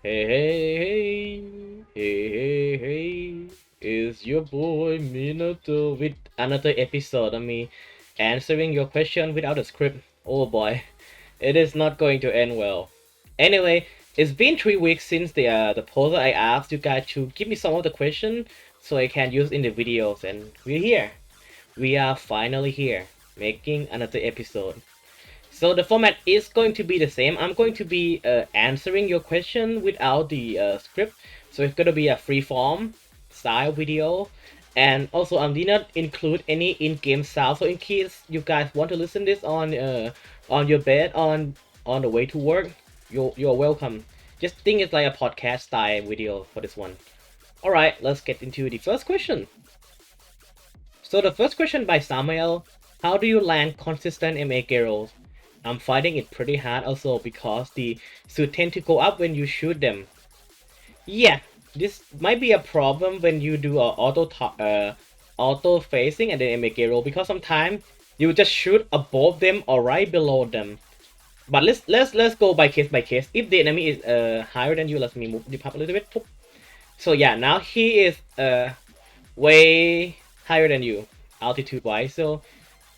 Hey, hey, hey, hey, hey, hey, it's your boy Minato with another episode of me answering your question without a script. Oh boy, it is not going to end well. Anyway, it's been 3 weeks since the post I asked you guys to give me some of the question so I can use in the videos, and we're here. We are finally here, making another episode. So the format is going to be the same. I'm going to be answering your question without the script. So it's going to be a free form style video. And also I did not include any in-game sound. So in case you guys want to listen this on your bed on the way to work, you're welcome. Just think it's like a podcast style video for this one. Alright, let's get into the first question. So the first question by Samuel, how do you land consistent MA girls? I'm finding it pretty hard also because the suit tend to go up when you shoot them. Yeah, this might be a problem when you do a auto facing and then MA roll because sometimes you just shoot above them or right below them. But let's go by case. If the enemy is higher than you, let me move the up a little bit. So yeah, now he is way higher than you altitude wise. So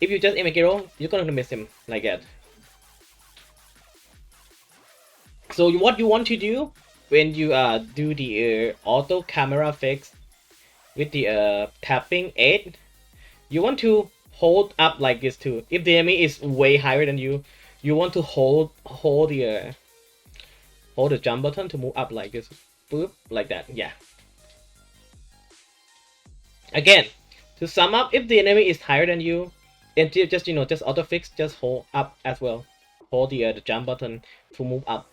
if you just aim a hero, you're gonna miss him like that. So what you want to do when you do the auto camera fix with the tapping 8, you want to hold up like this too. If the enemy is way higher than you, you want to hold the jump button to move up like this, boop, like that. Yeah. Again, to sum up, if the enemy is higher than you, and just just auto fix, just hold up as well. Hold the jump button to move up.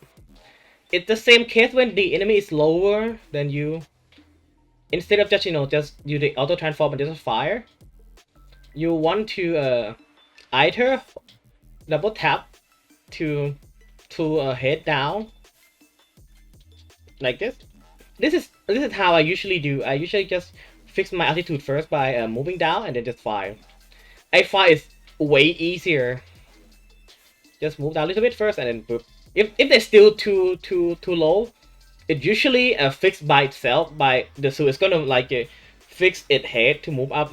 It's the same case when the enemy is lower than you. Instead of just just do the auto transform and just fire, you want to either double tap to head down like this. This is how I usually do. I usually just fix my altitude first by moving down and then just fire. I find it's way easier. Just move down a little bit first and then boop. If they're still too low, it usually fixed by itself by the suit. It's gonna like fix its head to move up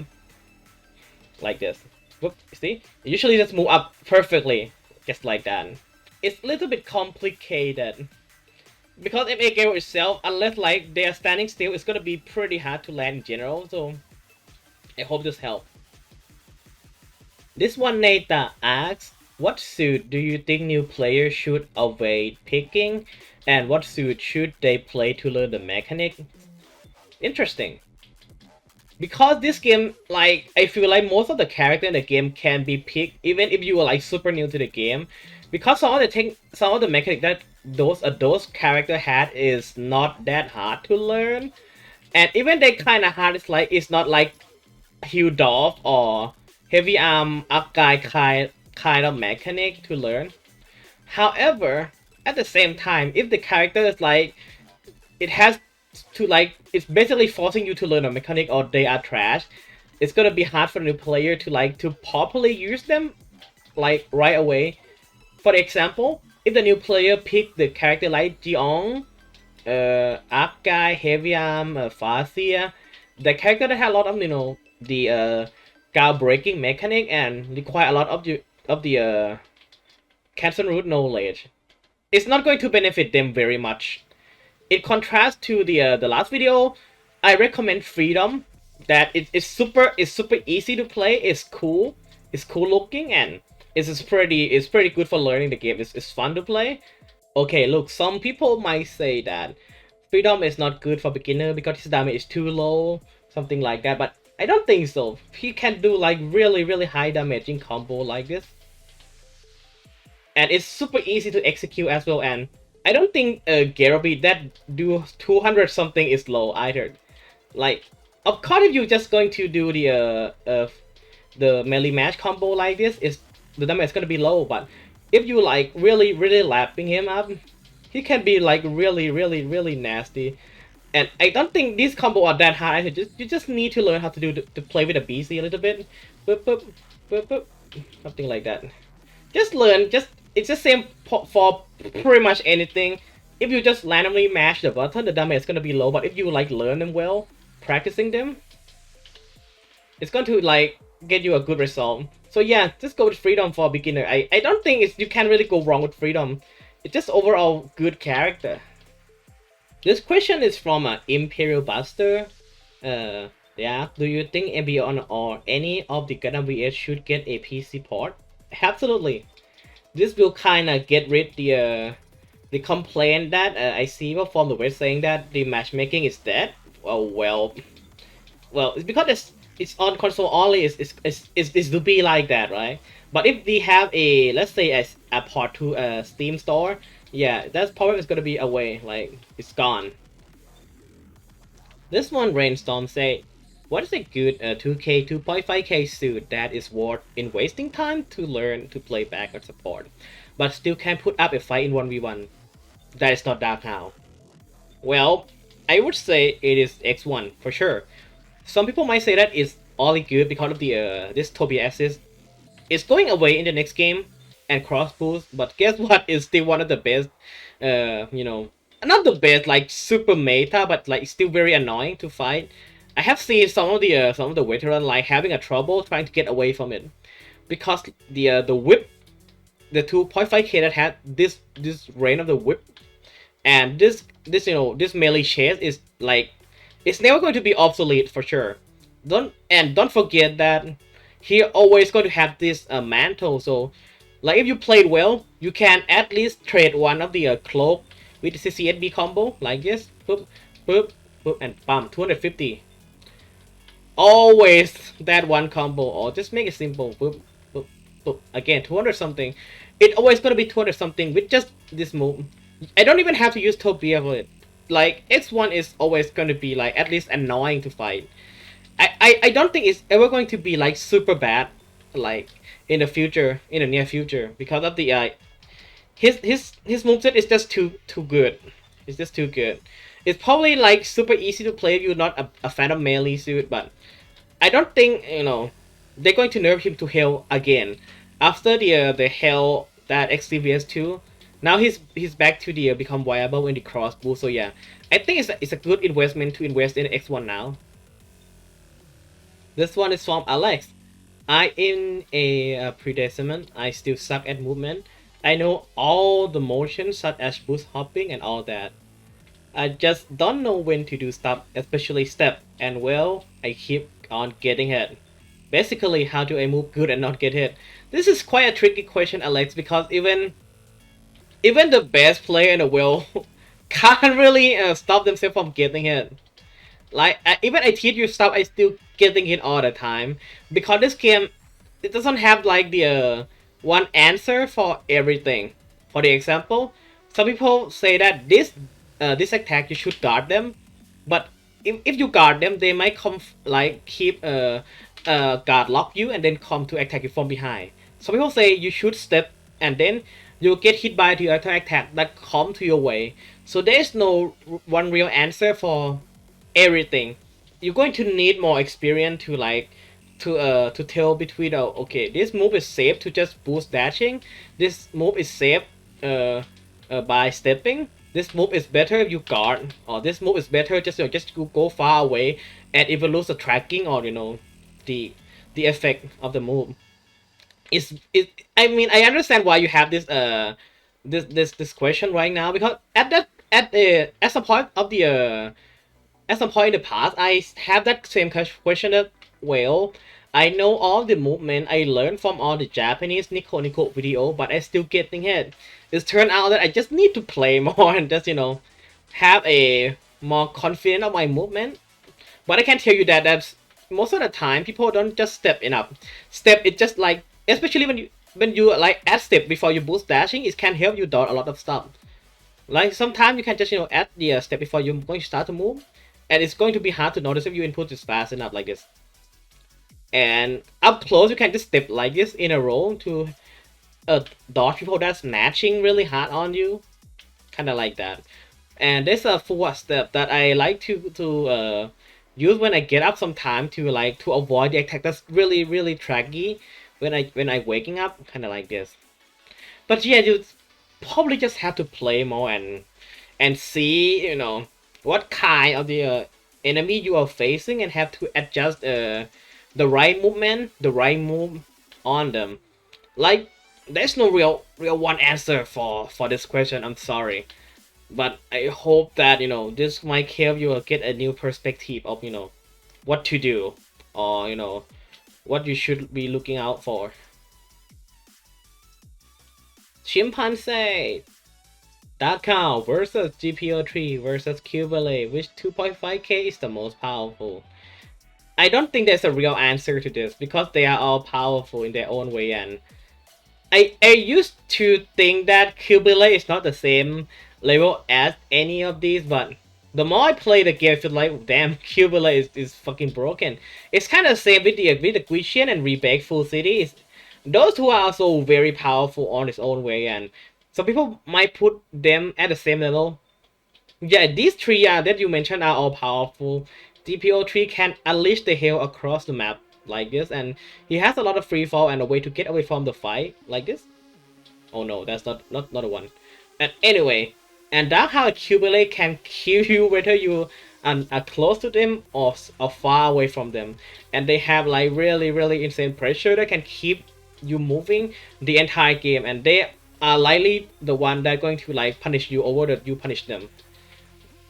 like this. Whoop, see? It usually just move up perfectly, just like that. It's a little bit complicated because MA Gale itself, unless like they are standing still, it's gonna be pretty hard to land in general. So I hope this helps. This one Nata asks, what suit do you think new players should avoid picking, and what suit should they play to learn the mechanic? Interesting. Because this game, like, I feel like most of the character in the game can be picked, even if you are like super new to the game. Because some of the mechanic that those character had is not that hard to learn, and even they kind of hard. It's not like Hildolf or heavy arm up guy kind of mechanic to learn. However, at the same time, if the character is like, it has to like, it's basically forcing you to learn a mechanic or they are trash, it's gonna be hard for the new player to like to properly use them like right away. For example, if the new player pick the character like Jiong, Arc Guy, Heavy Arm, Farsia, the character that has a lot of the guard breaking mechanic and require a lot of the cancel root knowledge, it's not going to benefit them very much. In contrast to the last video, I recommend Freedom. That it's super easy to play. It's cool looking, and it's pretty good for learning the game. It's fun to play. Okay, look, some people might say that Freedom is not good for beginner because his damage is too low, something like that. But I don't think so. He can do like really high damaging combo like this, and it's super easy to execute as well. And I don't think Garobi that do 200 something is low either. Like, of course, if you're just going to do the melee match combo like this, is the damage is gonna be low. But if you like really lapping him up, he can be like really nasty. And I don't think these combo are that hard. You just need to learn how to to play with a BC a little bit, boop boop boop boop, something like that. Just learn. Just it's the same for pretty much anything. if you just randomly mash the button, the damage is gonna be low. But if you like learn them well, practicing them, it's going to like get you a good result. So yeah, just go with Freedom for a beginner. I don't think it's you can really go wrong with Freedom. It's just overall good character. This question is from Imperial Buster. Yeah, do you think MBON or any of the Gundam VS should get a PC port? Absolutely. This will kind of get rid the complaint that I see from the West saying that the matchmaking is dead. Well, it's because it's on console only. Is to be like that, right? But if we have a, let's say, a port to a Steam store, yeah, that problem is gonna be away. Like it's gone. This one Rainstorm say, what is a good 2K 2.5K suit that is worth in wasting time to learn to play backup support, but still can put up a fight in 1v1? That is not Dark now. Well, I would say it is X1 for sure. Some people might say that it's only good because of the this Toby assist. It's going away in the next game and cross boost, but guess what? It's still one of the best. You know, not the best like super meta, but like still very annoying to fight. I have seen some of the veterans like having a trouble trying to get away from it because the whip, the 2.5K that had this reign of the whip, and this this melee chase is like it's never going to be obsolete for sure. Don't forget that he always going to have this mantle. So like if you played well, you can at least trade one of the cloak with the CCSB combo like this. Boop, boop, boop, and bam, 250. Always that one combo, or just make it simple. Boop, boop, boop. Again, 200 something. It always gonna be 200 something with just this move. I don't even have to use Topia for it. Like X1 is always gonna be like at least annoying to fight. I don't think it's ever going to be like super bad, like in the future, in the near future, because of the his moveset is just too good. It's just too good. It's probably like super easy to play if you're not a fan of melee suit, but I don't think they're going to nerf him to hell again after the hell that XCVS2. Now he's back to the become viable in the cross boost. So yeah, I think it's a good investment to invest in X1 now. This one is from Alex. I in a predecessor. I still suck at movement. I know all the motions such as boost hopping and all that. I just don't know when to do stuff, especially step, and well, I keep on getting hit. Basically, how do I move good and not get hit? This is quite a tricky question, Alex, because even the best player in the world can't really stop themselves from getting hit. Like even I teach you stuff, I still getting hit all the time because this game it doesn't have like the one answer for everything. For the example, some people say that this attack you should guard them, but if you guard them, they might come like keep guard lock you and then come to attack you from behind. Some people say you should step and then you get hit by the other attack that come to your way. So there is no one real answer for everything. You're going to need more experience to like to tell between okay, this move is safe to just boost dashing, this move is safe by stepping, this move is better if you guard, or this move is better just just go far away and if you lose the tracking or the the effect of the move. I mean I understand why you have this this question right now, because at some point of the at some point in the past, I have that same question that, well, I know all the movement I learned from all the Japanese Nico video, but I still getting hit. It's turned out that I just need to play more and just, have a more confident of my movement. But I can tell you that that's most of the time people don't just step enough. Step it just like, especially when you like add step before you boost dashing, it can help you dodge a lot of stuff. Like sometimes you can just add the step before you're going to start to move, and it's going to be hard to notice if your input is fast enough like this. And up close, you can just step like this in a row to dodge people that's matching really hard on you, kind of like that. And there's a four step that I like to use when I get up sometime to like to avoid the attack that's really tracky when I waking up, kind of like this. But yeah, you probably just have to play more, and and see, what kind of the enemy you are facing, and have to adjust the right movement, the right move on them. Like, there's no real one answer for this question. I'm sorry, but I hope that this might help you get a new perspective of what to do, or what you should be looking out for. Chimpanzee. Dakar versus GPO3 versus Cubele, which 2.5k is the most powerful? I don't think there's a real answer to this because they are all powerful in their own way, and I used to think that Cubele is not the same level as any of these, but the more I play the game, I feel like damn, Cubele is fucking broken. It's kind of the same with the Grecian and Rebake Full Cities. Those two are also very powerful on its own way, and some people might put them at the same level. Yeah, these three that you mentioned are all powerful. DPO3 can unleash the hell across the map like this, and he has a lot of free fall and a way to get away from the fight like this. Oh no, that's not a one. And anyway, and that's how Accumulate can kill you whether you are close to them or far away from them. And they have like really insane pressure that can keep you moving the entire game, and they are likely the one that are going to like punish you over that you punish them.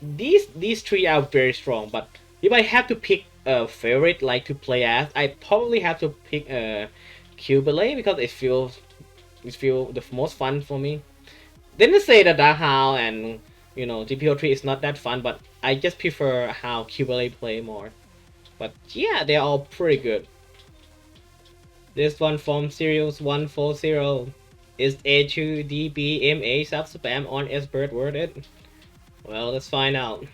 These three are very strong, but if I have to pick a favorite like to play as, I probably have to pick Cubele because it feels the most fun for me. Didn't say that Dahao and GPO3 is not that fun, but I just prefer how Cubele play more. But yeah, they're all pretty good. This one from Sirius 140. Is A2DBMA sub spam on S-Bird worth it? Well, let's find out.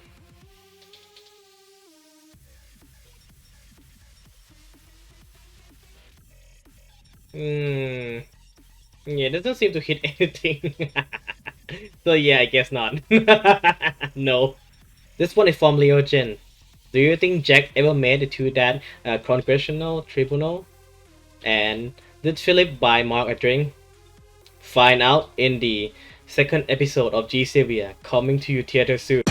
Hmm. Yeah, it doesn't seem to hit anything. So yeah, I guess not. No. This one is from Leo Jin. Do you think Jack ever made it to that congressional tribunal? And did Philip buy Mark a drink? Find out in the second episode of G Severe, coming to you theater soon.